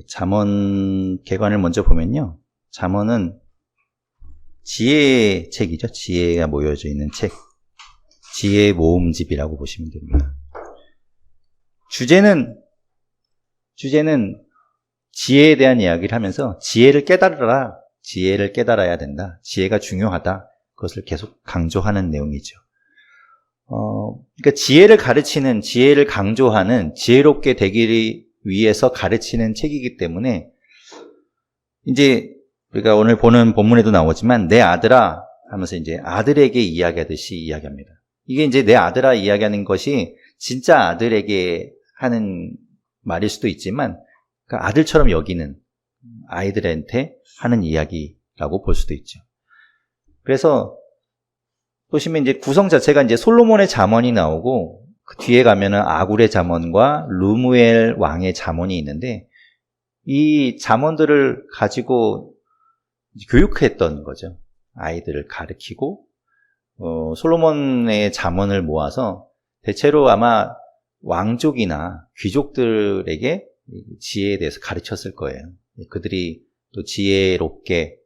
잠언 개관을 먼저 보면요. 잠언은 지혜의 책이죠. 지혜가 모여져 있는 책. 지혜의 모음집이라고 보시면 됩니다. 주제는 지혜에 대한 이야기를 하면서 지혜를 깨달으라. 지혜를 깨달아야 된다. 지혜가 중요하다. 그것을 계속 강조하는 내용이죠. 그러니까 지혜를 가르치는, 지혜를 강조하는, 지혜롭게 되기 위해서 가르치는 책이기 때문에 이제 우리가 오늘 보는 본문에도 나오지만 내 아들아 하면서 이제 아들에게 이야기하듯이 이야기합니다. 이게 이제 내 아들아 이야기하는 것이 진짜 아들에게 하는 말일 수도 있지만 그러니까 아들처럼 여기는 아이들한테 하는 이야기라고 볼 수도 있죠. 그래서 보시면 이제 구성 자체가 이제 솔로몬의 잠언이 나오고 그 뒤에 가면은 아굴의 잠언과 르무엘 왕의 잠언이 있는데 이 잠언들을 가지고 교육했던 거죠. 아이들을 가르치고 솔로몬의 잠언을 모아서 대체로 아마 왕족이나 귀족들에게 지혜에 대해서 가르쳤을 거예요. 그들이 또 지혜롭게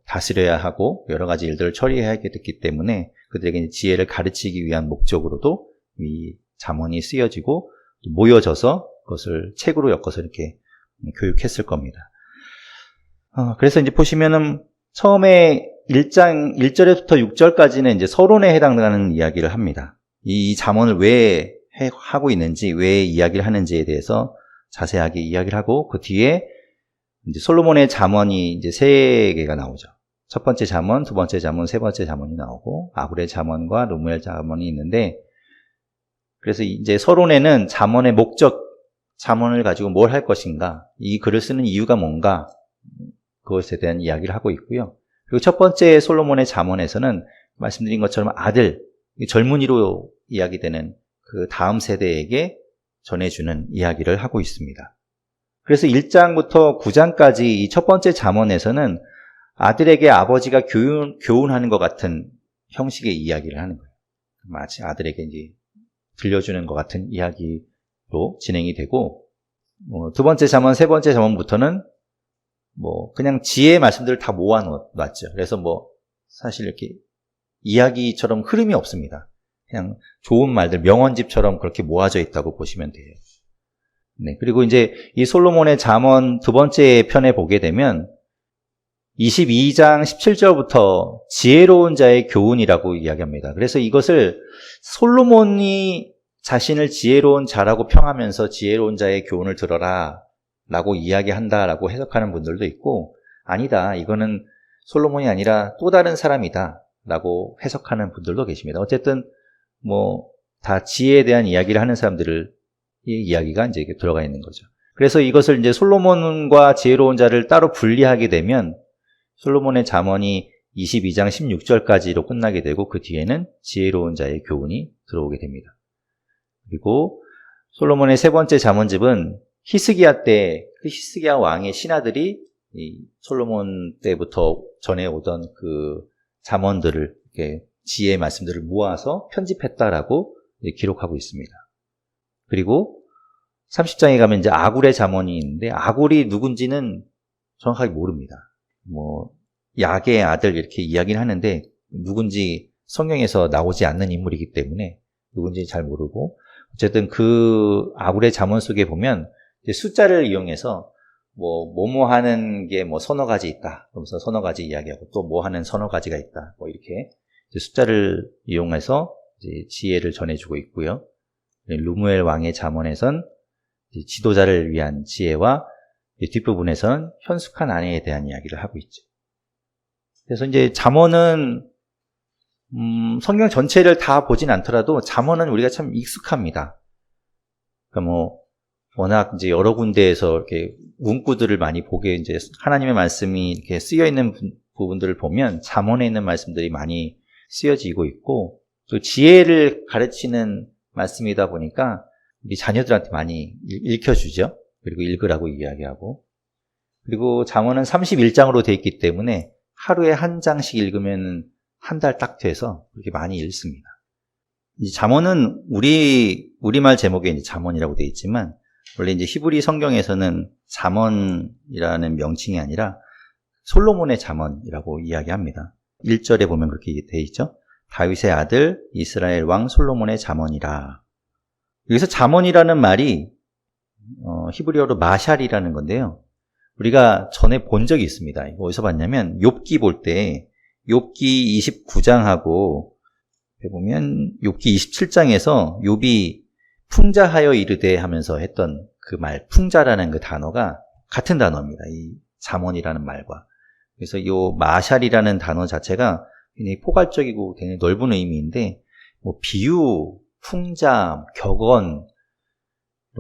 다스려야 하고 여러 가지 일들을 처리해야 하게 됐기 때문에 그들에게 지혜를 가르치기 위한 목적으로도 이 잠언이 쓰여지고 모여져서 그것을 책으로 엮어서 이렇게 교육했을 겁니다. 그래서 이제 보시면은 처음에 1장 1절부터 6절까지는 이제 서론에 해당하는 이야기를 합니다. 이 잠언을 왜 하고 있는지, 왜 이야기를 하는지에 대해서 자세하게 이야기를 하고 그 뒤에 이제 솔로몬의 잠언이 이제 3개가 나오죠. 첫 번째 잠언, 두 번째 잠언, 세 번째 잠언이 나오고 아굴의 잠언과 르무엘 잠언이 있는데 그래서 이제 서론에는 잠언의 목적, 잠언을 가지고 뭘 할 것인가, 이 글을 쓰는 이유가 뭔가 그것에 대한 이야기를 하고 있고요. 그리고 첫 번째 솔로몬의 잠언에서는 말씀드린 것처럼 아들, 젊은이로 이야기되는 그 다음 세대에게 전해주는 이야기를 하고 있습니다. 그래서 1장부터 9장까지 이 첫 번째 잠언에서는 아들에게 아버지가 교훈하는 것 같은 형식의 이야기를 하는 거예요. 마치 아들에게 이제 들려주는 것 같은 이야기로 진행이 되고, 두 번째 잠언, 세 번째 잠언부터는 그냥 지혜의 말씀들을 다 모아놨죠. 그래서 사실 이렇게 이야기처럼 흐름이 없습니다. 그냥 좋은 말들, 명언집처럼 그렇게 모아져 있다고 보시면 돼요. 네, 그리고 이제 이 솔로몬의 잠언 두 번째 편에 보게 되면 22장 17절부터 지혜로운 자의 교훈이라고 이야기합니다. 그래서 이것을 솔로몬이 자신을 지혜로운 자라고 평하면서 지혜로운 자의 교훈을 들어라 라고 이야기한다라고 해석하는 분들도 있고, 아니다, 이거는 솔로몬이 아니라 또 다른 사람이다 라고 해석하는 분들도 계십니다. 어쨌든 다 지혜에 대한 이야기를 하는 사람들을 이 이야기가 이제 들어가 있는 거죠. 그래서 이것을 이제 솔로몬과 지혜로운 자를 따로 분리하게 되면 솔로몬의 잠언이 22장 16절까지로 끝나게 되고 그 뒤에는 지혜로운 자의 교훈이 들어오게 됩니다. 그리고 솔로몬의 세 번째 잠언집은 히스기야 때 그 히스기야 왕의 신하들이 이 솔로몬 때부터 전해오던 그 잠언들을 이렇게 지혜의 말씀들을 모아서 편집했다라고 기록하고 있습니다. 그리고 30장에 가면 이제 아굴의 잠언이 있는데 아굴이 누군지는 정확하게 모릅니다. 야게의 아들 이렇게 이야기는 하는데 누군지 성경에서 나오지 않는 인물이기 때문에 누군지 잘 모르고, 어쨌든 그 아굴의 잠언 속에 보면 이제 숫자를 이용해서 뭐뭐 하는 게 서너 가지 있다. 그러면서 서너 가지 이야기하고 또 뭐 하는 서너 가지가 있다. 이렇게 이제 숫자를 이용해서 이제 지혜를 전해주고 있고요. 르무엘 왕의 잠언에선 지도자를 위한 지혜와 뒷부분에선 현숙한 아내에 대한 이야기를 하고 있죠. 그래서 이제 잠언은 성경 전체를 다 보진 않더라도 잠언은 우리가 참 익숙합니다. 그러니까 워낙 이제 여러 군데에서 이렇게 문구들을 많이 보게 이제 하나님의 말씀이 이렇게 쓰여 있는 부분들을 보면 잠언에 있는 말씀들이 많이 쓰여지고 있고, 또 지혜를 가르치는 말씀이다 보니까 우리 자녀들한테 많이 읽혀주죠. 그리고 읽으라고 이야기하고, 그리고 잠언은 31장으로 되어 있기 때문에 하루에 한 장씩 읽으면 한 달 딱 돼서 그렇게 많이 읽습니다. 이 잠언은 우리말 제목에 이제 잠언이라고 되어 있지만 원래 이제 히브리 성경에서는 잠언이라는 명칭이 아니라 솔로몬의 잠언이라고 이야기합니다. 1절에 보면 그렇게 되어 있죠. 다윗의 아들 이스라엘 왕 솔로몬의 잠언이라. 여기서 잠언이라는 말이 히브리어로 마샬이라는 건데요. 우리가 전에 본 적이 있습니다. 이거 어디서 봤냐면 욥기 볼 때 욥기 29장하고 보면 욥기 27장에서 욥이 풍자하여 이르되 하면서 했던 그 말, 풍자라는 그 단어가 같은 단어입니다. 이 잠언이라는 말과. 그래서 이 마샬이라는 단어 자체가 굉장히 포괄적이고 굉장히 넓은 의미인데, 뭐 비유, 풍자, 격언,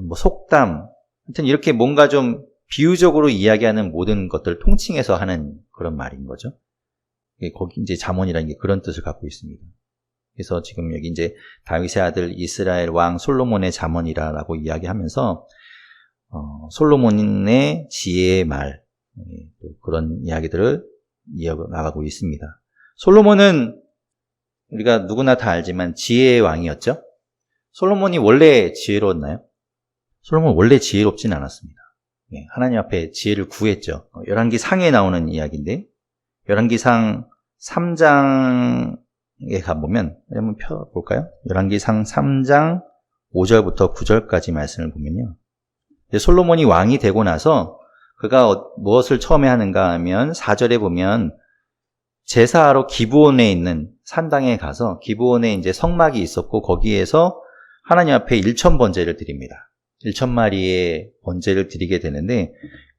뭐 속담, 하여튼 이렇게 뭔가 좀 비유적으로 이야기하는 모든 것들을 통칭해서 하는 그런 말인 거죠. 거기 이제 잠언이라는 게 그런 뜻을 갖고 있습니다. 그래서 지금 여기 이제 다윗의 아들 이스라엘 왕 솔로몬의 잠언이라고 이야기하면서 솔로몬의 지혜의 말, 그런 이야기들을 이어나가고 있습니다. 솔로몬은 우리가 누구나 다 알지만 지혜의 왕이었죠. 솔로몬이 원래 지혜로웠나요? 솔로몬은 원래 지혜롭진 않았습니다. 하나님 앞에 지혜를 구했죠. 열왕기 상에 나오는 이야기인데, 열왕기 상 3장에 가보면, 한번 펴볼까요? 열왕기 상 3장 5절부터 9절까지 말씀을 보면요. 솔로몬이 왕이 되고 나서 그가 무엇을 처음에 하는가 하면 4절에 보면 제사하러 기브온에 있는 산당에 가서 기브온에 이제 성막이 있었고 거기에서 하나님 앞에 1천 번제를 드립니다. 1천 마리의 번제를 드리게 되는데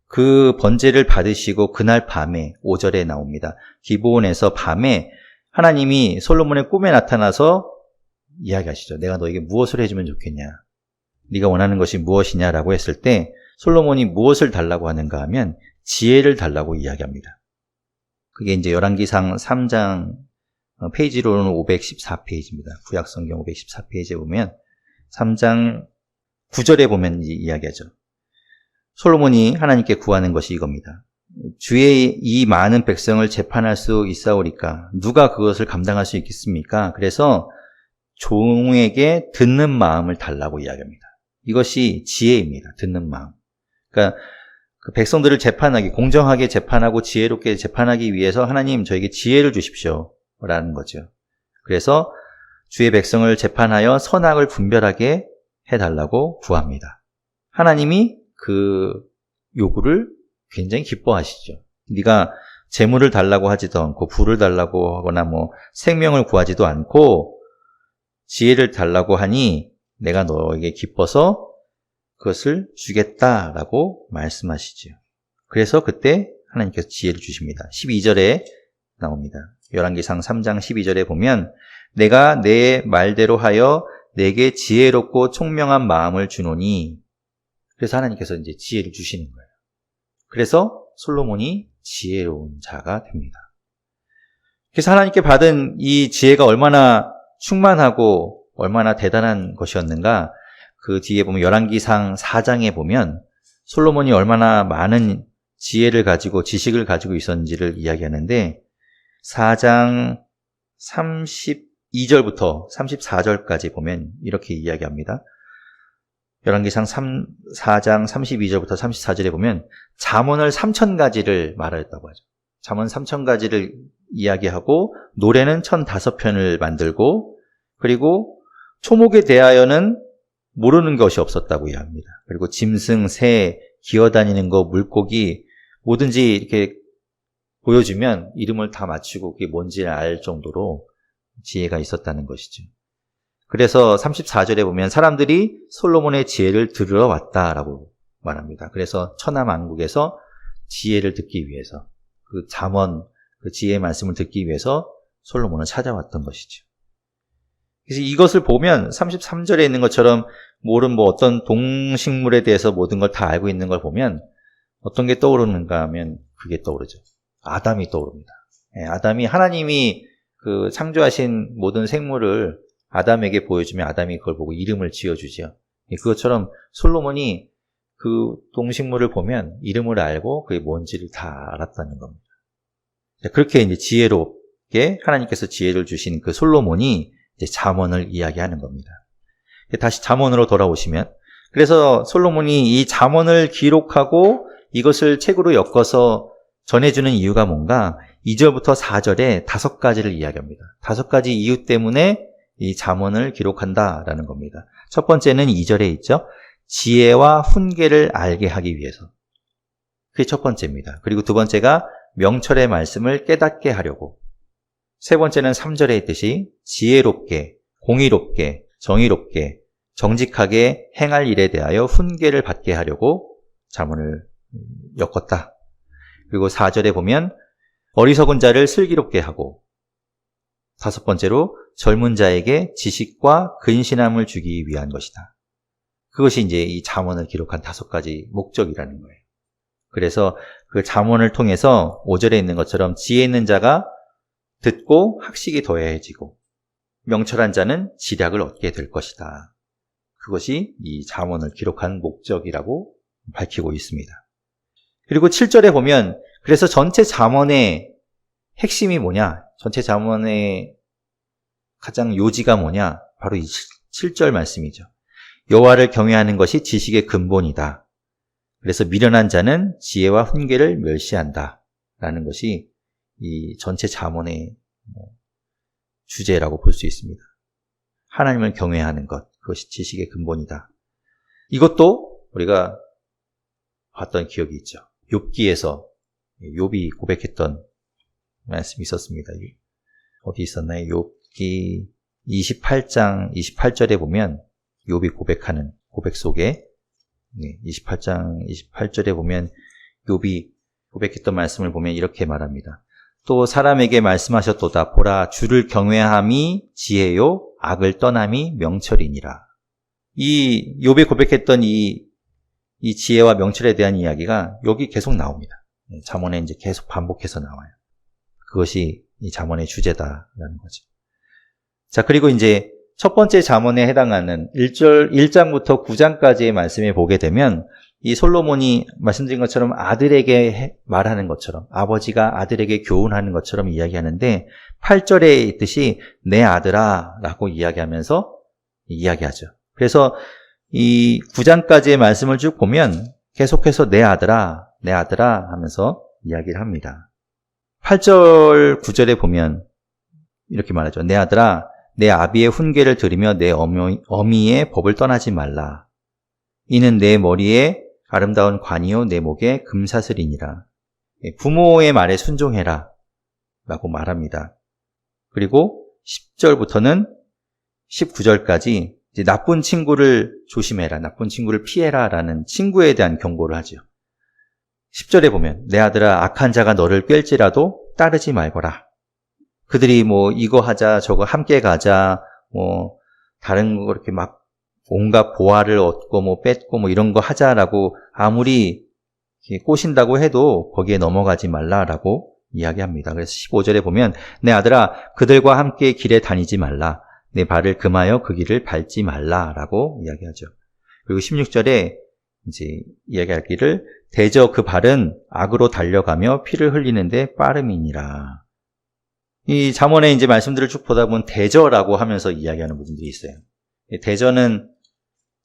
그 번제를 받으시고 그날 밤에 5절에 나옵니다. 기브온에서 밤에 하나님이 솔로몬의 꿈에 나타나서 이야기하시죠. 내가 너에게 무엇을 해주면 좋겠냐? 네가 원하는 것이 무엇이냐라고 했을 때 솔로몬이 무엇을 달라고 하는가 하면 지혜를 달라고 이야기합니다. 그게 이제 열왕기상 3장 페이지로는 514페이지입니다. 구약성경 514페이지에 보면 3장 9절에 보면 이야기하죠. 솔로몬이 하나님께 구하는 것이 이겁니다. 주의 이 많은 백성을 재판할 수 있사오리까? 누가 그것을 감당할 수 있겠습니까? 그래서 종에게 듣는 마음을 달라고 이야기합니다. 이것이 지혜입니다. 듣는 마음. 그러니까 그 백성들을 재판하기, 공정하게 재판하고 지혜롭게 재판하기 위해서 하나님 저에게 지혜를 주십시오 라는 거죠. 그래서 주의 백성을 재판하여 선악을 분별하게 해달라고 구합니다. 하나님이 그 요구를 굉장히 기뻐하시죠. 네가 재물을 달라고 하지도 않고 부를 달라고 하거나 뭐 생명을 구하지도 않고 지혜를 달라고 하니 내가 너에게 기뻐서 그것을 주겠다라고 말씀하시죠. 그래서 그때 하나님께서 지혜를 주십니다. 12절에 나옵니다. 열왕기상 3장 12절에 보면 내가 내 말대로 하여 내게 지혜롭고 총명한 마음을 주노니, 그래서 하나님께서 이제 지혜를 주시는 거예요. 그래서 솔로몬이 지혜로운 자가 됩니다. 그래서 하나님께 받은 이 지혜가 얼마나 충만하고 얼마나 대단한 것이었는가, 그 뒤에 보면 열왕기상 4장에 보면 솔로몬이 얼마나 많은 지혜를 가지고 지식을 가지고 있었는지를 이야기하는데 4장 32절부터 34절까지 보면 이렇게 이야기합니다. 열왕기상 4장 32절부터 34절에 보면 잠언을 3,000가지를 말하였다고 하죠. 잠언 3,000가지를 이야기하고 노래는 1,005편을 만들고, 그리고 초목에 대하여는 모르는 것이 없었다고 이야기합니다. 그리고 짐승, 새, 기어다니는 거, 물고기 뭐든지 이렇게 보여주면 이름을 다 맞추고 그게 뭔지를 알 정도로 지혜가 있었다는 것이죠. 그래서 34절에 보면 사람들이 솔로몬의 지혜를 들으러 왔다라고 말합니다. 그래서 천하만국에서 지혜를 듣기 위해서, 그 잠언, 그 지혜의 말씀을 듣기 위해서 솔로몬은 찾아왔던 것이죠. 그래서 이것을 보면 33절에 있는 것처럼 모든 뭐 어떤 동식물에 대해서 모든 걸 다 알고 있는 걸 보면 어떤 게 떠오르는가 하면 그게 떠오르죠. 아담이 떠오릅니다. 아담이, 하나님이 그 창조하신 모든 생물을 아담에게 보여주면 아담이 그걸 보고 이름을 지어주죠. 그것처럼 솔로몬이 그 동식물을 보면 이름을 알고 그게 뭔지를 다 알았다는 겁니다. 그렇게 이제 지혜롭게 하나님께서 지혜를 주신 그 솔로몬이 이제 잠언을 이야기하는 겁니다. 다시 잠언으로 돌아오시면 그래서 솔로몬이 이 잠언을 기록하고 이것을 책으로 엮어서 전해주는 이유가 뭔가 2절부터 4절에 5가지를 이야기합니다. 5가지 이유 때문에 이 잠언을 기록한다라는 겁니다. 첫 번째는 2절에 있죠. 지혜와 훈계를 알게 하기 위해서. 그게 첫 번째입니다. 그리고 두 번째가 명철의 말씀을 깨닫게 하려고. 세 번째는 3절에 있듯이 지혜롭게, 공의롭게, 정의롭게, 정직하게 행할 일에 대하여 훈계를 받게 하려고 잠언을 엮었다. 그리고 4절에 보면 어리석은 자를 슬기롭게 하고, 다섯 번째로 젊은 자에게 지식과 근신함을 주기 위한 것이다. 그것이 이제 이 잠언을 기록한 5가지 목적이라는 거예요. 그래서 그 잠언을 통해서 5절에 있는 것처럼 지혜 있는 자가 듣고 학식이 더해지고 명철한 자는 지략을 얻게 될 것이다. 그것이 이 잠언을 기록한 목적이라고 밝히고 있습니다. 그리고 7절에 보면 그래서 전체 잠언의 핵심이 뭐냐? 전체 잠언의 가장 요지가 뭐냐? 바로 이 7절 말씀이죠. 여호와를 경외하는 것이 지식의 근본이다. 그래서 미련한 자는 지혜와 훈계를 멸시한다. 라는 것이 이 전체 잠언의 주제라고 볼 수 있습니다. 하나님을 경외하는 것, 그것이 지식의 근본이다. 이것도 우리가 봤던 기억이 있죠. 욥기에서 욥이 고백했던 말씀이 있었습니다. 어디 있었나요? 욥기 28장 28절에 보면 욥이 고백하는 고백 속에 28장 28절에 보면 욥이 고백했던 말씀을 보면 이렇게 말합니다. 또 사람에게 말씀하셨도다. 보라, 주를 경외함이 지혜요, 악을 떠남이 명철이니라. 이 욥이 고백했던 이 지혜와 명철에 대한 이야기가 여기 계속 나옵니다. 잠언에 이제 계속 반복해서 나와요. 그것이 이 잠언의 주제다라는 거죠. 자, 그리고 이제 첫 번째 잠언에 해당하는 1장부터 9장까지의 말씀을 보게 되면 이 솔로몬이 말씀드린 것처럼 아들에게 말하는 것처럼 아버지가 아들에게 교훈하는 것처럼 이야기하는데 8절에 있듯이 내 아들아 라고 이야기하면서 이야기하죠. 그래서 이 9장까지의 말씀을 쭉 보면 계속해서 내 아들아 하면서 이야기를 합니다. 8절, 9절에 보면 이렇게 말하죠. 내 아들아, 내 아비의 훈계를 들으며 내 어미의 법을 떠나지 말라. 이는 내 머리에 아름다운 관이요 내 목에 금사슬이니라. 부모의 말에 순종해라 라고 말합니다. 그리고 10절부터는 19절까지 이제 나쁜 친구를 조심해라, 나쁜 친구를 피해라 라는 친구에 대한 경고를 하죠. 10절에 보면 내 아들아, 악한 자가 너를 꿰일지라도 따르지 말거라. 그들이 뭐 이거 하자 저거 함께 가자 뭐 다른 거 그렇게 막 온갖 보화를 얻고 뭐 뺏고 뭐 이런 거 하자라고 아무리 꼬신다고 해도 거기에 넘어가지 말라라고 이야기합니다. 그래서 15절에 보면 내 아들아, 그들과 함께 길에 다니지 말라. 내 발을 금하여 그 길을 밟지 말라라고 이야기하죠. 그리고 16절에 이제 이야기할 길을 대저 그 발은 악으로 달려가며 피를 흘리는데 빠름이니라. 이 잠언에 이제 말씀들을 쭉 보다 보면 대저라고 하면서 이야기하는 부분들이 있어요. 대저는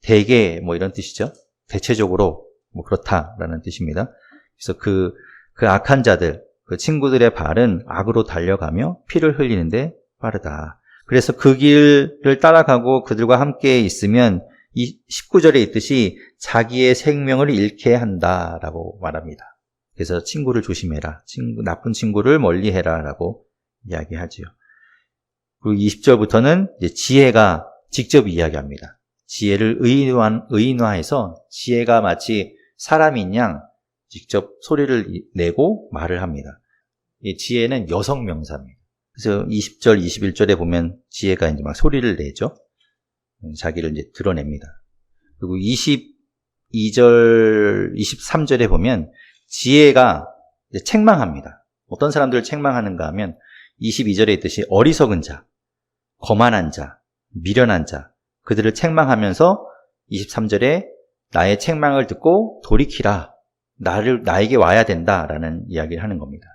대개 뭐 이런 뜻이죠. 대체적으로 뭐 그렇다라는 뜻입니다. 그래서 그 악한 자들, 그 친구들의 발은 악으로 달려가며 피를 흘리는데 빠르다. 그래서 그 길을 따라가고 그들과 함께 있으면 이 19절에 있듯이 자기의 생명을 잃게 한다라고 말합니다. 그래서 친구를 조심해라. 나쁜 친구를 멀리해라라고 이야기하지요. 그리고 20절부터는 이제 지혜가 직접 이야기합니다. 지혜를 의인화해서 지혜가 마치 사람인 양 직접 소리를 내고 말을 합니다. 이 지혜는 여성 명사입니다. 그래서 20절, 21절에 보면 지혜가 이제 막 소리를 내죠. 자기를 이제 드러냅니다. 그리고 22절, 23절에 보면 지혜가 이제 책망합니다. 어떤 사람들을 책망하는가 하면 22절에 있듯이 어리석은 자, 거만한 자, 미련한 자, 그들을 책망하면서 23절에 나의 책망을 듣고 돌이키라. 나에게 와야 된다라는 이야기를 하는 겁니다.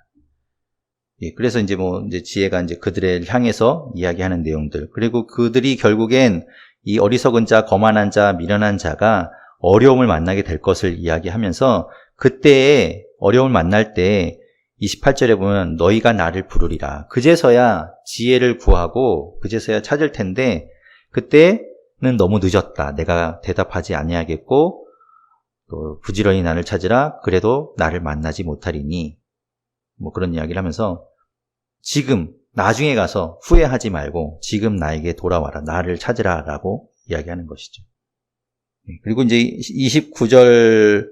예, 그래서 이제 지혜가 이제 그들을 향해서 이야기하는 내용들. 그리고 그들이 결국엔 이 어리석은 자, 거만한 자, 미련한 자가 어려움을 만나게 될 것을 이야기하면서 그때의 어려움을 만날 때 28절에 보면 너희가 나를 부르리라. 그제서야 지혜를 구하고 그제서야 찾을 텐데 그때는 너무 늦었다. 내가 대답하지 아니하겠고 또 부지런히 나를 찾으라. 그래도 나를 만나지 못하리니 뭐 그런 이야기를 하면서 지금 나중에 가서 후회하지 말고 지금 나에게 돌아와라. 나를 찾으라 라고 이야기하는 것이죠. 그리고 이제 29절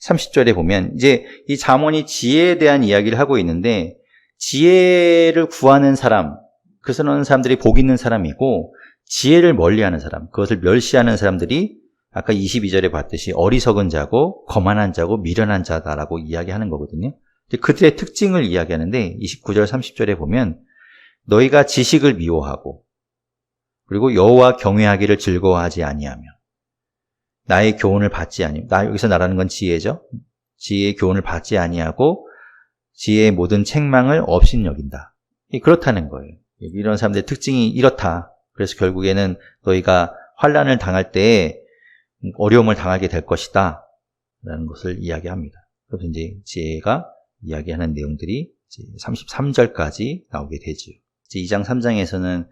30절에 보면 이제 이 잠언이 지혜에 대한 이야기를 하고 있는데 지혜를 구하는 사람, 그런 사람들이 복 있는 사람이고 지혜를 멀리하는 사람, 그것을 멸시하는 사람들이 아까 22절에 봤듯이 어리석은 자고 거만한 자고 미련한 자다라고 이야기하는 거거든요. 그들의 특징을 이야기하는데 29절 30절에 보면 너희가 지식을 미워하고 그리고 여호와 경외하기를 즐거워하지 아니하며 나의 교훈을 받지 아니하며 여기서 나라는 건 지혜죠. 지혜의 교훈을 받지 아니하고 지혜의 모든 책망을 업신여긴다. 그렇다는 거예요. 이런 사람들의 특징이 이렇다. 그래서 결국에는 너희가 환난을 당할 때 어려움을 당하게 될 것이다 라는 것을 이야기합니다. 그래서 이제 지혜가 이야기하는 내용들이 이제 33절까지 나오게 되죠. 이제 2장 3장에서는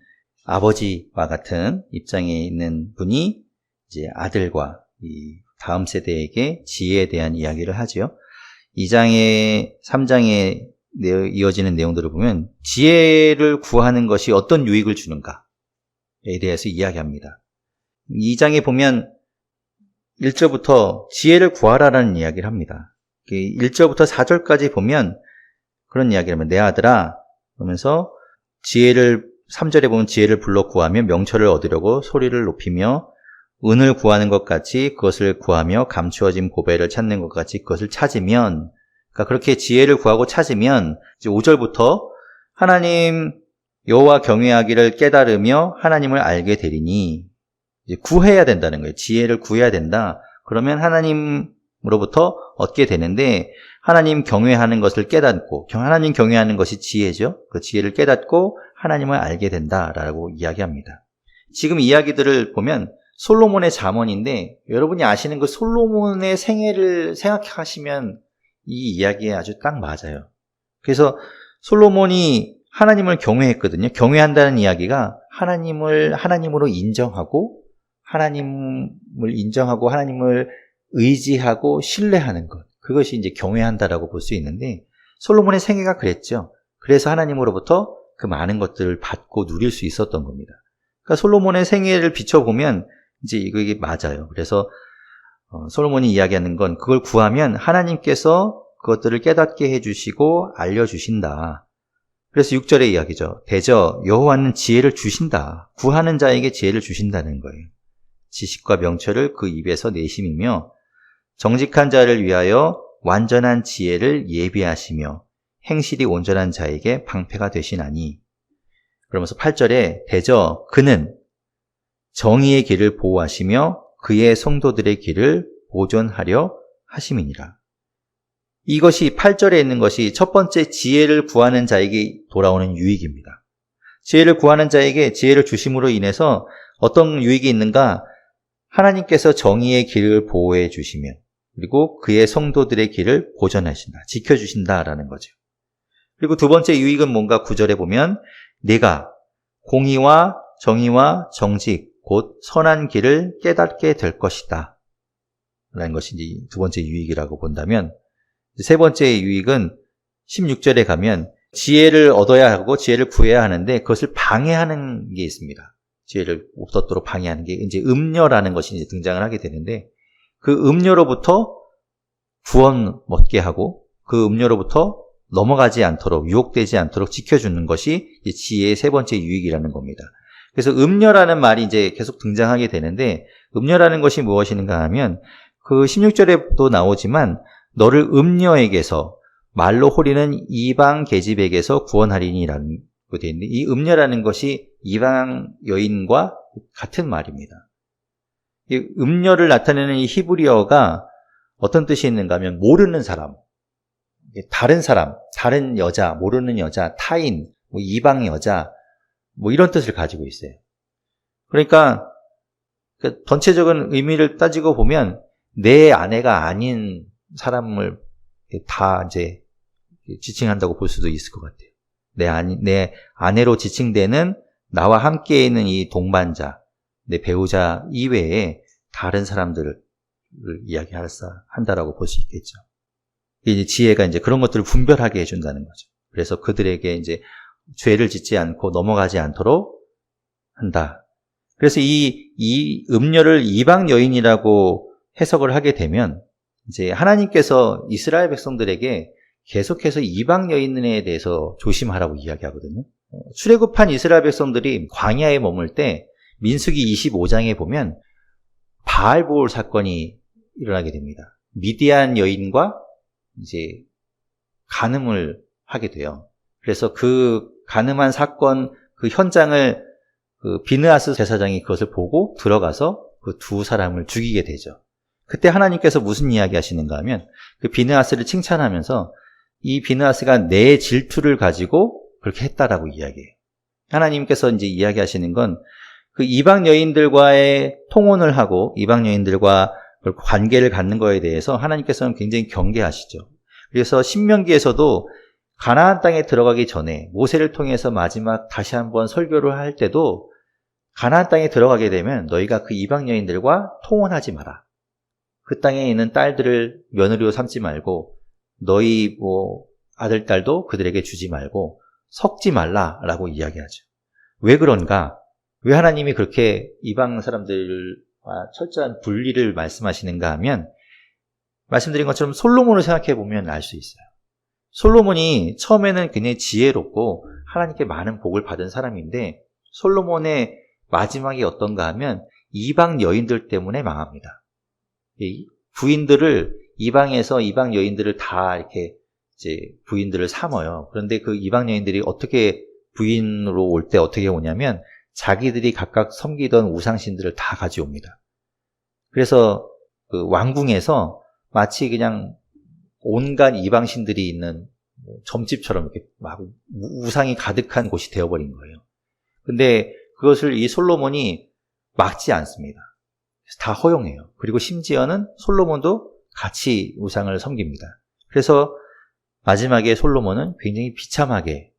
아버지와 같은 입장에 있는 분이 이제 아들과 이 다음 세대에게 지혜에 대한 이야기를 하죠. 2장에 3장에 이어지는 내용들을 보면 지혜를 구하는 것이 어떤 유익을 주는가에 대해서 이야기합니다. 2장에 보면 1절부터 지혜를 구하라라는 이야기를 합니다. 1절부터 4절까지 보면 그런 이야기를 하면 내 아들아 그러면서 지혜를 3절에 보면 지혜를 불러 구하며 명철을 얻으려고 소리를 높이며 은을 구하는 것 같이 그것을 구하며 감추어진 보배를 찾는 것 같이 그것을 찾으면 그러니까 그렇게 지혜를 구하고 찾으면 이제 5절부터 하나님 여호와 경외하기를 깨달으며 하나님을 알게 되리니 이제 구해야 된다는 거예요. 지혜를 구해야 된다. 그러면 하나님으로부터 얻게 되는데 하나님 경외하는 것을 깨닫고 하나님 경외하는 것이 지혜죠. 그 지혜를 깨닫고 하나님을 알게 된다라고 이야기합니다. 지금 이야기들을 보면 솔로몬의 잠언인데 여러분이 아시는 그 솔로몬의 생애를 생각하시면 이 이야기에 아주 딱 맞아요. 그래서 솔로몬이 하나님을 경외했거든요. 경외한다는 이야기가 하나님으로 인정하고 하나님을 의지하고 신뢰하는 것. 그것이 이제 경외한다라고 볼 수 있는데 솔로몬의 생애가 그랬죠. 그래서 하나님으로부터 그 많은 것들을 받고 누릴 수 있었던 겁니다. 그러니까 솔로몬의 생애를 비춰보면 이제 이게 맞아요. 그래서 솔로몬이 이야기하는 건 그걸 구하면 하나님께서 그것들을 깨닫게 해주시고 알려주신다. 그래서 6절의 이야기죠. 대저 여호와는 지혜를 주신다. 구하는 자에게 지혜를 주신다는 거예요. 지식과 명철을 그 입에서 내심이며 정직한 자를 위하여 완전한 지혜를 예비하시며 행실이 온전한 자에게 방패가 되시나니 그러면서 8절에 대저 그는 정의의 길을 보호하시며 그의 성도들의 길을 보존하려 하심이니라. 이것이 8절에 있는 것이 첫 번째 지혜를 구하는 자에게 돌아오는 유익입니다. 지혜를 구하는 자에게 지혜를 주심으로 인해서 어떤 유익이 있는가? 하나님께서 정의의 길을 보호해 주시며 그리고 그의 성도들의 길을 보존하신다. 지켜주신다라는 거죠. 그리고 두 번째 유익은 뭔가 9절에 보면 내가 공의와 정의와 정직 곧 선한 길을 깨닫게 될 것이다 라는 것이 이제 두 번째 유익이라고 본다면 세 번째 유익은 16절에 가면 지혜를 얻어야 하고 지혜를 구해야 하는데 그것을 방해하는 게 있습니다. 지혜를 없었도록 방해하는 게 이제 음녀라는 것이 이제 등장을 하게 되는데 그 음녀로부터 구원 얻게 하고 그 음녀로부터 넘어가지 않도록 유혹되지 않도록 지켜주는 것이 지혜의 세 번째 유익이라는 겁니다. 그래서 음녀라는 말이 이제 계속 등장하게 되는데 음녀라는 것이 무엇인가 하면 그 16절에도 나오지만 너를 음녀에게서 말로 호리는 이방 계집에게서 구원하리니라는 거 되어 있는데 이 음녀라는 것이 이방 여인과 같은 말입니다. 이 음녀를 나타내는 이 히브리어가 어떤 뜻이 있는가 하면 모르는 사람, 다른 사람, 다른 여자, 모르는 여자, 타인, 이방 여자 이런 뜻을 가지고 있어요. 그러니까 전체적인 의미를 따지고 보면 내 아내가 아닌 사람을 다 이제 지칭한다고 볼 수도 있을 것 같아요. 내 아내로 지칭되는 나와 함께 있는 이 동반자, 내 배우자 이외에 다른 사람들을 이야기한다라고 볼 수 있겠죠. 이제 지혜가 이제 그런 것들을 분별하게 해준다는 거죠. 그래서 그들에게 이제 죄를 짓지 않고 넘어가지 않도록 한다. 그래서 이 음녀를 이방 여인이라고 해석을 하게 되면 이제 하나님께서 이스라엘 백성들에게 계속해서 이방 여인에 대해서 조심하라고 이야기하거든요. 출애굽한 이스라엘 백성들이 광야에 머물 때 민수기 25장에 보면 바알보올 사건이 일어나게 됩니다. 미디안 여인과 이제 간음을 하게 돼요. 그래서 그 간음한 사건 그 현장을 그 비느하스 제사장이 그것을 보고 들어가서 그 두 사람을 죽이게 되죠. 그때 하나님께서 무슨 이야기 하시는가 하면 그 비느하스를 칭찬하면서 이 비느하스가 내 질투를 가지고 그렇게 했다라고 이야기해요. 하나님께서 이제 이야기하시는 건 그 이방 여인들과의 통혼을 하고 이방 여인들과 관계를 갖는 거에 대해서 하나님께서는 굉장히 경계하시죠. 그래서 신명기에서도 가나안 땅에 들어가기 전에 모세를 통해서 마지막 다시 한번 설교를 할 때도 가나안 땅에 들어가게 되면 너희가 그 이방 여인들과 통혼하지 마라. 그 땅에 있는 딸들을 며느리로 삼지 말고 너희 아들, 딸도 그들에게 주지 말고 섞지 말라라고 이야기하죠. 왜 그런가? 왜 하나님이 그렇게 이방 사람들과 철저한 분리를 말씀하시는가 하면 말씀드린 것처럼 솔로몬을 생각해 보면 알 수 있어요. 솔로몬이 처음에는 굉장히 지혜롭고 하나님께 많은 복을 받은 사람인데 솔로몬의 마지막이 어떤가 하면 이방 여인들 때문에 망합니다. 부인들을 이방에서 이방 여인들을 다 이렇게 이제 부인들을 삼어요. 그런데 그 이방 여인들이 어떻게 부인으로 올 때 어떻게 오냐면 자기들이 각각 섬기던 우상신들을 다 가져옵니다. 그래서 그 왕궁에서 마치 그냥 온갖 이방신들이 있는 점집처럼 이렇게 막 우상이 가득한 곳이 되어버린 거예요. 근데 그것을 이 솔로몬이 막지 않습니다. 다 허용해요. 그리고 심지어는 솔로몬도 같이 우상을 섬깁니다. 그래서 마지막에 솔로몬은 굉장히 비참하게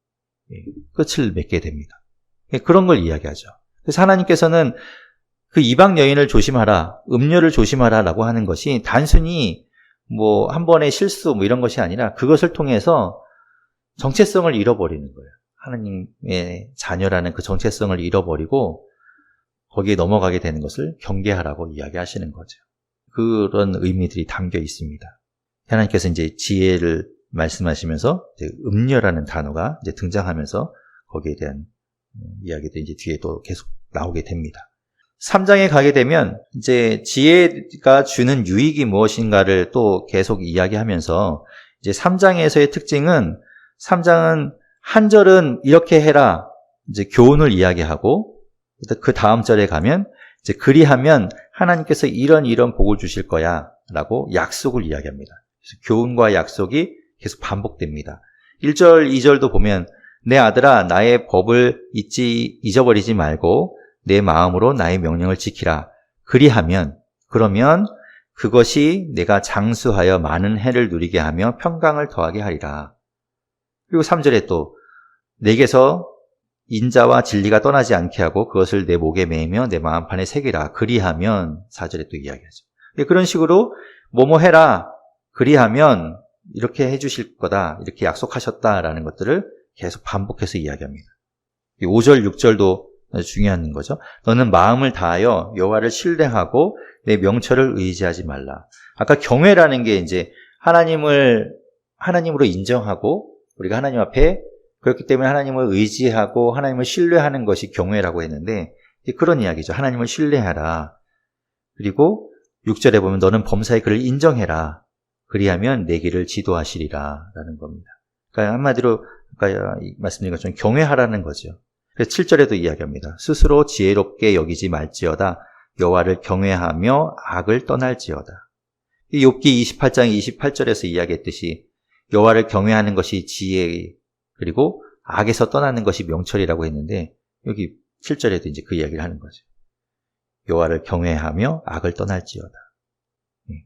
끝을 맺게 됩니다. 그런 걸 이야기하죠. 그래서 하나님께서는 그 이방 여인을 조심하라, 음녀를 조심하라라고 하는 것이 단순히 한 번의 실수 이런 것이 아니라 그것을 통해서 정체성을 잃어버리는 거예요. 하나님의 자녀라는 그 정체성을 잃어버리고 거기에 넘어가게 되는 것을 경계하라고 이야기하시는 거죠. 그런 의미들이 담겨 있습니다. 하나님께서 이제 지혜를 말씀하시면서 이제 음녀라는 단어가 이제 등장하면서 거기에 대한 이야기도 이제 뒤에 또 계속 나오게 됩니다. 3장에 가게 되면 이제 지혜가 주는 유익이 무엇인가를 또 계속 이야기하면서 이제 3장에서의 특징은 3장은 한 절은 이렇게 해라 이제 교훈을 이야기하고 그 다음 절에 가면 이제 그리하면 하나님께서 이런 복을 주실 거야라고 약속을 이야기합니다. 그래서 교훈과 약속이 계속 반복됩니다. 1절, 2절도 보면 내 아들아 나의 법을 잊어버리지 말고 내 마음으로 나의 명령을 지키라. 그러면 그것이 내가 장수하여 많은 해를 누리게 하며 평강을 더하게 하리라. 그리고 3절에 또 내게서 인자와 진리가 떠나지 않게 하고 그것을 내 목에 매이며 내 마음판에 새기라. 그리하면 4절에 또 이야기하죠. 그런 식으로 뭐뭐 해라. 그리하면 이렇게 해주실 거다. 이렇게 약속하셨다라는 것들을 계속 반복해서 이야기합니다. 5절, 6절도 중요한 거죠. 너는 마음을 다하여 여호와를 신뢰하고 내 명철을 의지하지 말라. 아까 경외라는 게 이제 하나님으로 인정하고 우리가 하나님 앞에 그렇기 때문에 하나님을 의지하고 하나님을 신뢰하는 것이 경외라고 했는데 그런 이야기죠. 하나님을 신뢰하라. 그리고 6절에 보면 너는 범사의 그를 인정해라. 그리하면 내 길을 지도하시리라 라는 겁니다. 그러니까 한마디로 아까 말씀드린 것처럼 경외하라는 거죠. 그래서 7절에도 이야기합니다. 스스로 지혜롭게 여기지 말지어다. 여호와를 경외하며 악을 떠날지어다. 욥기 28장 28절에서 이야기했듯이 여호와를 경외하는 것이 지혜 그리고 악에서 떠나는 것이 명철이라고 했는데 여기 7절에도 이제 그 이야기를 하는 거죠. 여호와를 경외하며 악을 떠날지어다.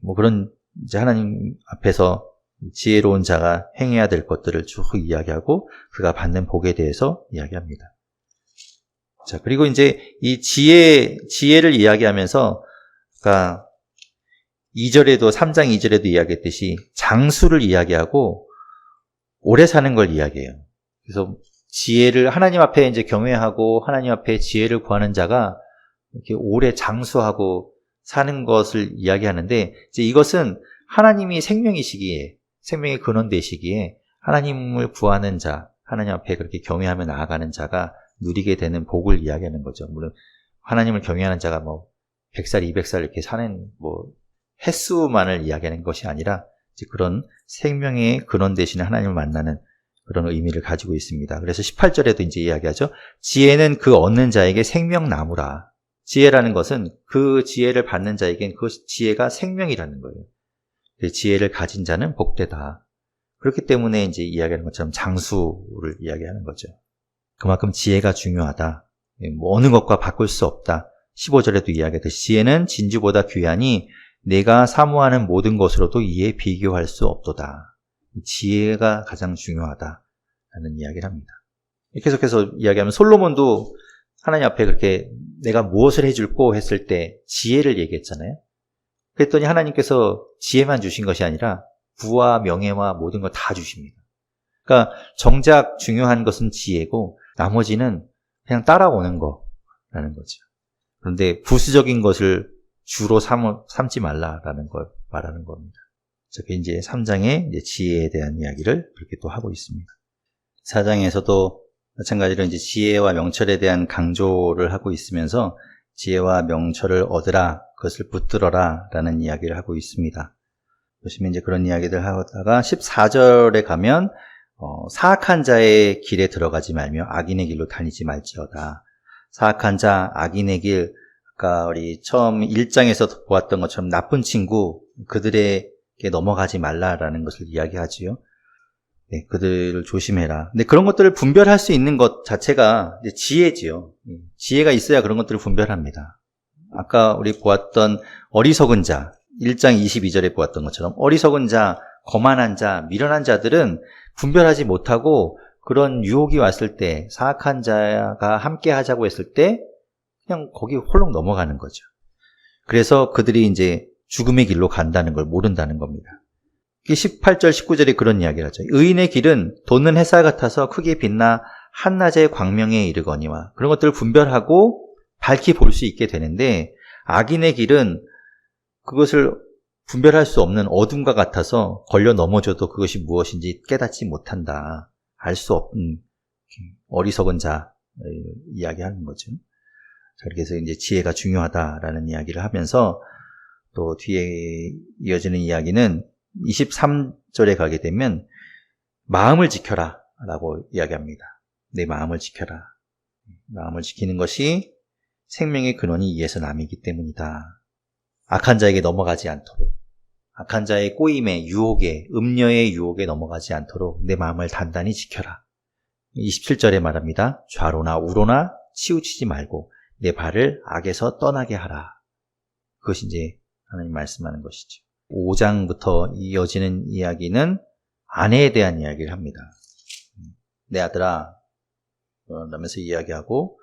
뭐 그런 이제 하나님 앞에서 지혜로운 자가 행해야 될 것들을 쭉 이야기하고 그가 받는 복에 대해서 이야기합니다. 자, 그리고 이제 이 지혜를 이야기하면서 그러니까 2절에도 3장 2절에도 이야기했듯이 장수를 이야기하고 오래 사는 걸 이야기해요. 그래서 지혜를 하나님 앞에 이제 경외하고 하나님 앞에 지혜를 구하는 자가 이렇게 오래 장수하고 사는 것을 이야기하는데 이제 이것은 하나님이 생명이시기에 생명의 근원 되시기에 하나님을 구하는 자, 하나님 앞에 그렇게 경외하며 나아가는 자가 누리게 되는 복을 이야기하는 거죠. 물론 하나님을 경외하는 자가 뭐 100살, 200살 이렇게 사는 뭐 횟수만을 이야기하는 것이 아니라 이제 그런 생명의 근원 되시는 하나님을 만나는 그런 의미를 가지고 있습니다. 그래서 18절에도 이제 이야기하죠. 지혜는 그 얻는 자에게 생명나무라. 지혜라는 것은 그 지혜를 받는 자에겐 그 지혜가 생명이라는 거예요. 지혜를 가진 자는 복되다. 그렇기 때문에 이제 이야기하는 것처럼 장수를 이야기하는 거죠. 그만큼 지혜가 중요하다. 뭐 어느 것과 바꿀 수 없다. 15절에도 이야기하듯이 지혜는 진주보다 귀하니 내가 사모하는 모든 것으로도 이에 비교할 수 없도다. 지혜가 가장 중요하다라는 이야기를 합니다. 계속해서 이야기하면 솔로몬도 하나님 앞에 그렇게 내가 무엇을 해줄꼬 했을 때 지혜를 얘기했잖아요. 그랬더니 하나님께서 지혜만 주신 것이 아니라 부와 명예와 모든 걸 다 주십니다. 그러니까 정작 중요한 것은 지혜고 나머지는 그냥 따라오는 거라는 거죠. 그런데 부수적인 것을 주로 삼지 말라라는 걸 말하는 겁니다. 저게 이제 3장의 이제 지혜에 대한 이야기를 그렇게 또 하고 있습니다. 4장에서도 마찬가지로 이제 지혜와 명철에 대한 강조를 하고 있으면서 지혜와 명철을 얻으라, 그것을 붙들어라 라는 이야기를 하고 있습니다. 보시면 이제 그런 이야기들 하다가 14절에 가면 사악한 자의 길에 들어가지 말며 악인의 길로 다니지 말지어다. 사악한 자, 악인의 길, 아까 우리 처음 1장에서 보았던 것처럼 나쁜 친구, 그들에게 넘어가지 말라라는 것을 이야기하지요. 네, 그들을 조심해라. 근데 그런 것들을 분별할 수 있는 것 자체가 이제 지혜지요. 지혜가 있어야 그런 것들을 분별합니다. 아까 우리 보았던 어리석은 자, 1장 22절에 보았던 것처럼 어리석은 자, 거만한 자, 미련한 자들은 분별하지 못하고 그런 유혹이 왔을 때 사악한 자가 함께 하자고 했을 때 그냥 거기 홀로 넘어가는 거죠. 그래서 그들이 이제 죽음의 길로 간다는 걸 모른다는 겁니다. 18절, 19절에 그런 이야기를 하죠. 의인의 길은 돋는 햇살 같아서 크게 빛나 한낮의 광명에 이르거니와 그런 것들을 분별하고 밝히 볼 수 있게 되는데 악인의 길은 그것을 분별할 수 없는 어둠과 같아서 걸려 넘어져도 그것이 무엇인지 깨닫지 못한다. 알 수 없는 어리석은 자 이야기하는 거죠. 자, 그렇게 해서 이제 지혜가 중요하다라는 이야기를 하면서 또 뒤에 이어지는 이야기는 23절에 가게 되면 마음을 지켜라 라고 이야기합니다. 내 마음을 지켜라. 마음을 지키는 것이 생명의 근원이 이에서 남이기 때문이다. 악한 자에게 넘어가지 않도록, 악한 자의 꼬임에, 유혹에, 음녀의 유혹에 넘어가지 않도록 내 마음을 단단히 지켜라. 27절에 말합니다. 좌로나 우로나 치우치지 말고 내 발을 악에서 떠나게 하라. 그것이 이제 하나님 말씀하는 것이죠. 5장부터 이어지는 이야기는 아내에 대한 이야기를 합니다. 내 아들아, 그러면서 이야기하고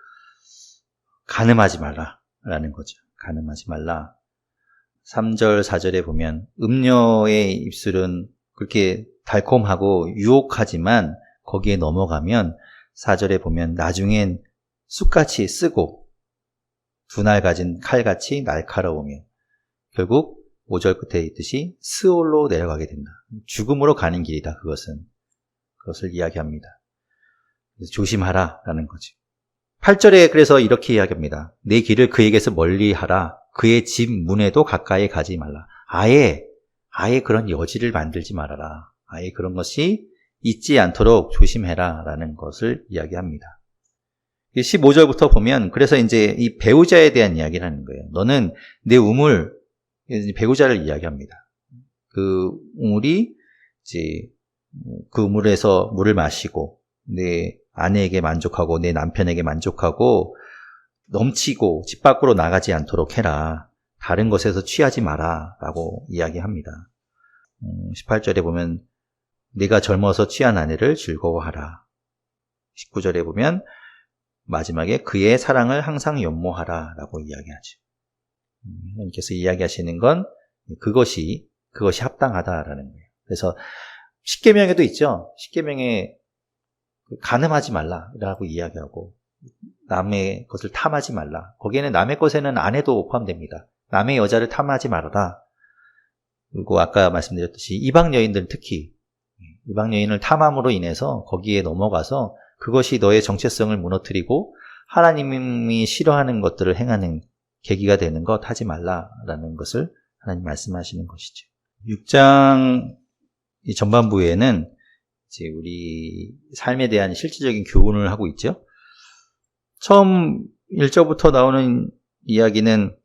간음하지 말라 라는 거죠. 간음하지 말라. 3절, 4절에 보면 음녀의 입술은 그렇게 달콤하고 유혹하지만 거기에 넘어가면 4절에 보면 나중엔 쑥같이 쓰고 두 날 가진 칼같이 날카로우며 결국 5절 끝에 있듯이 스올로 내려가게 된다. 죽음으로 가는 길이다. 그것을 이야기합니다. 그래서 조심하라 라는 거지. 8절에 그래서 이렇게 이야기합니다. 내 길을 그에게서 멀리 하라. 그의 집 문에도 가까이 가지 말라. 아예 그런 여지를 만들지 말아라. 아예 그런 것이 있지 않도록 조심해라 라는 것을 이야기합니다. 15절부터 보면 그래서 이제 이 배우자에 대한 이야기를 하는 거예요. 너는 내 우물, 배우자를 이야기합니다. 그 우물이 이제 그 우물에서 물을 마시고 내 아내에게 만족하고 내 남편에게 만족하고 넘치고 집 밖으로 나가지 않도록 해라. 다른 것에서 취하지 마라 라고 이야기합니다. 18절에 보면 네가 젊어서 취한 아내를 즐거워하라. 19절에 보면 마지막에 그의 사랑을 항상 연모하라 라고 이야기하죠. 하나님께서 이야기하시는 건 그것이 합당하다라는 거예요. 그래서 십계명에도 있죠. 십계명에 간음하지 말라라고 이야기하고 남의 것을 탐하지 말라. 거기에는 남의 것에는 아내도 포함됩니다. 남의 여자를 탐하지 말아라. 그리고 아까 말씀드렸듯이 이방 여인들은 특히 이방 여인을 탐함으로 인해서 거기에 넘어가서 그것이 너의 정체성을 무너뜨리고 하나님이 싫어하는 것들을 행하는 계기가 되는 것 하지 말라라는 것을 하나님 말씀하시는 것이죠. 6장 이 전반부에는 이제 우리 삶에 대한 실질적인 교훈을 하고 있죠. 처음 1절부터 나오는 이야기는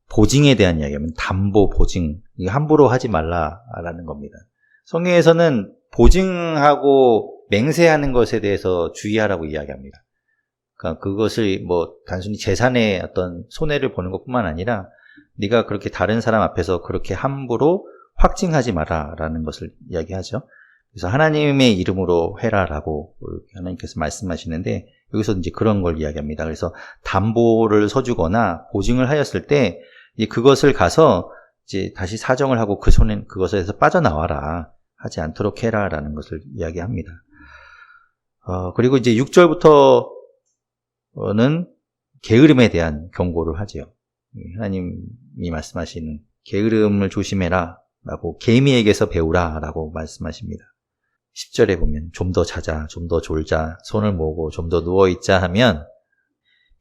보증에 대한 이야기입니다. 담보, 보증. 이거 함부로 하지 말라라는 겁니다. 성경에서는 보증하고 맹세하는 것에 대해서 주의하라고 이야기합니다. 그러니까 그것을 뭐 단순히 재산의 어떤 손해를 보는 것뿐만 아니라 네가 그렇게 다른 사람 앞에서 그렇게 함부로 확증하지 마라라는 것을 이야기하죠. 그래서 하나님의 이름으로 해라라고 하나님께서 말씀하시는데 여기서 이제 그런 걸 이야기합니다. 그래서 담보를 서주거나 보증을 하였을 때 이제 그것을 가서 이제 다시 사정을 하고 그것에서 빠져나와라 하지 않도록 해라라는 것을 이야기합니다. 그리고 이제 6절부터는 게으름에 대한 경고를 하죠. 하나님이 말씀하시는 게으름을 조심해라 라고 개미에게서 배우라 라고 말씀하십니다. 10절에 보면 좀 더 자자, 좀 더 졸자, 손을 모으고 좀 더 누워있자 하면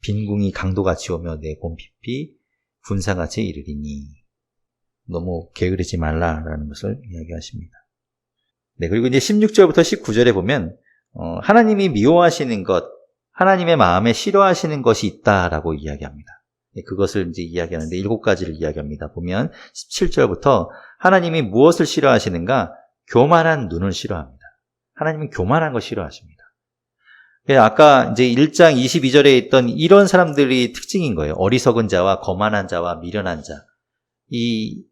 빈궁이 강도같이 오며 내 곰핍이 분사같이 이르리니. 너무 게으르지 말라라는 것을 이야기하십니다. 네, 그리고 이제 16절부터 19절에 보면 하나님이 미워하시는 것, 하나님의 마음에 싫어하시는 것이 있다라고 이야기합니다. 그것을 이제 이야기하는데 7가지를 이야기합니다. 보면 17절부터 하나님이 무엇을 싫어하시는가? 교만한 눈을 싫어합니다. 하나님은 교만한 거 싫어하십니다. 아까 이제 1장 22절에 있던 이런 사람들이 특징인 거예요. 어리석은 자와 거만한 자와 미련한 자. 이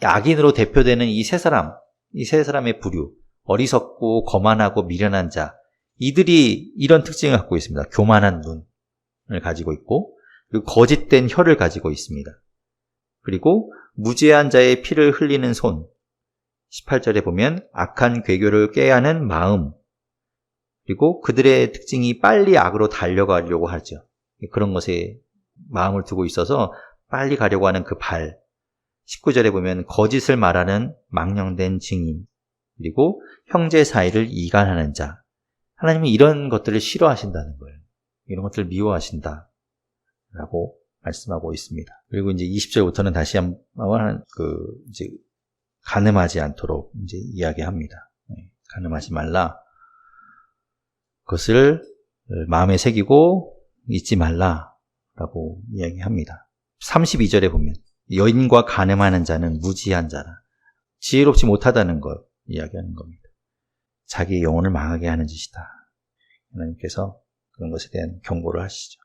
악인으로 대표되는 이 세 사람의 부류. 어리석고 거만하고 미련한 자. 이들이 이런 특징을 갖고 있습니다. 교만한 눈을 가지고 있고 그리고 거짓된 혀를 가지고 있습니다. 그리고 무죄한 자의 피를 흘리는 손. 18절에 보면 악한 괴교를 꾀하는 마음. 그리고 그들의 특징이 빨리 악으로 달려가려고 하죠. 그런 것에 마음을 두고 있어서 빨리 가려고 하는 그 발. 19절에 보면 거짓을 말하는 망령된 증인. 그리고 형제 사이를 이간하는 자. 하나님은 이런 것들을 싫어하신다는 거예요. 이런 것들을 미워하신다. 라고 말씀하고 있습니다. 그리고 이제 20절부터는 다시 한번 이제 간음하지 않도록 이제 이야기합니다. 간음하지 말라. 그것을 마음에 새기고 잊지 말라라고 이야기합니다. 32절에 보면 여인과 간음하는 자는 무지한 자라. 지혜롭지 못하다는 걸 이야기하는 겁니다. 자기의 영혼을 망하게 하는 짓이다. 하나님께서 그런 것에 대한 경고를 하시죠.